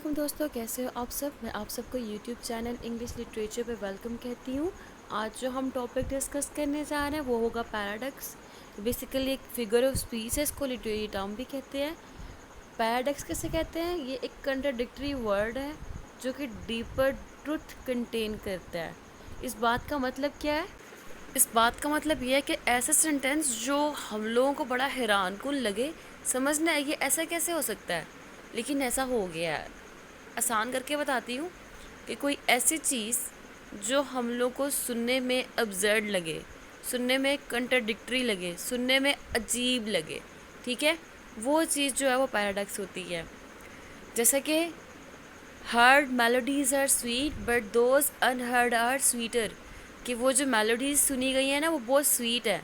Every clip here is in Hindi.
वालेकुम दोस्तों, कैसे हो आप सब। मैं आप सबको यूट्यूब चैनल इंग्लिश लिटरेचर पे वेलकम कहती हूँ। आज जो हम टॉपिक डिस्कस करने जा रहे हैं वो होगा पैराडॉक्स। बेसिकली एक फिगर ऑफ स्पीच है, इसको लिटरेरी टर्म भी कहते हैं। पैराडॉक्स किसे कहते हैं? ये एक कंट्राडिक्टरी वर्ड है जो कि डीपर ट्रुथ कंटेन करता है। इस बात का मतलब क्या है? इस बात का मतलब ये है कि ऐसा सेंटेंस जो हम लोगों को बड़ा हैरानकुन लगे, समझ ना आए ये ऐसा कैसे हो सकता है, लेकिन ऐसा हो गया है। आसान करके बताती हूँ कि कोई ऐसी चीज़ जो हम लोग को सुनने में अब्सर्ड लगे, सुनने में कंट्राडिक्टरी लगे, सुनने में अजीब लगे, ठीक है, वो चीज़ जो है वो पैराडॉक्स होती है। जैसे कि heard melodies are sweet but those unheard are sweeter, कि वो जो मेलोडीज़ सुनी गई है ना वो बहुत स्वीट है,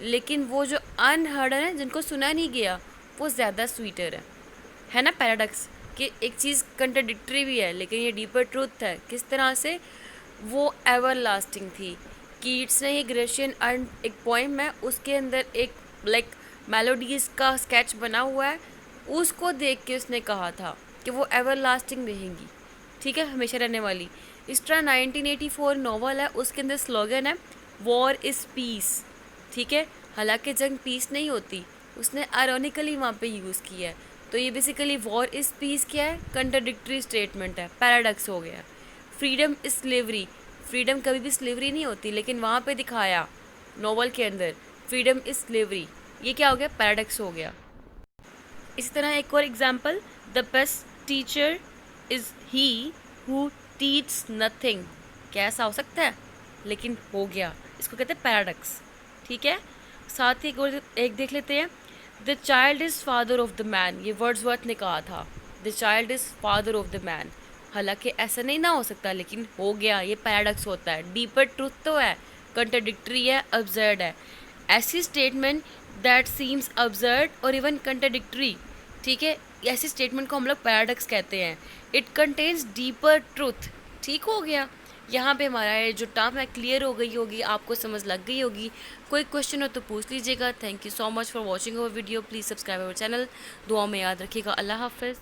लेकिन वो जो अनहर्ड है, जिनको सुना नहीं गया, वो ज़्यादा स्वीटर है ना पैराडॉक्स। कि एक चीज़ कंट्राडिक्टरी भी है लेकिन ये डीपर ट्रूथ है। किस तरह से? वो एवर लास्टिंग थी। कीट्स ने एक ग्रेशियन एक पोइम है, उसके अंदर एक लाइक मेलोडीज़ का स्केच बना हुआ है, उसको देख के उसने कहा था कि वो एवर लास्टिंग रहेंगी, ठीक है, हमेशा रहने वाली। इस तरह 1984 नॉवल है, उसके अंदर स्लोगन है वॉर इज़ पीस, ठीक है, हालांकि जंग पीस नहीं होती, उसने आयरॉनिकली वहाँ पे यूज़ किया है। तो ये बेसिकली वॉर इज़ पीस क्या है? कंट्राडिक्टरी स्टेटमेंट है, पैराडॉक्स हो गया। फ्रीडम इज़ स्लेवरी, फ्रीडम कभी भी स्लेवरी नहीं होती, लेकिन वहाँ पे दिखाया नॉवल के अंदर फ्रीडम इज़ स्लेवरी, ये क्या हो गया? पैराडॉक्स हो गया। इसी तरह एक और example, the best teacher is he who teach nothing, क्या ऐसा हो सकता है? लेकिन हो गया, इसको कहते हैं पैराडॉक्स, ठीक है। साथ ही एक देख लेते हैं, the child is father of the man, ये वर्ड्सवर्थ ने कहा था, the child is father of the man. हालांकि ऐसा नहीं ना हो सकता, लेकिन हो गया, ये पैराडॉक्स होता है। डीपर ट्रूथ तो है, कंट्राडिक्टरी है, अब्सर्ड है। ऐसी स्टेटमेंट दैट सीम्स अब्सर्ड और इवन कंट्राडिक्टरी, ठीक है, ऐसी स्टेटमेंट को हम लोग पैराडॉक्स कहते हैं। इट कंटेन्स डीपर ट्रूथ, ठीक हो गया। यहाँ पे हमारा ये जो टर्म है क्लियर हो गई होगी, आपको समझ लग गई होगी। कोई क्वेश्चन हो तो पूछ लीजिएगा। Thank you so much for watching our video. Please subscribe our channel. दुआ में याद रखिएगा। अल्लाह हाफ़िज़।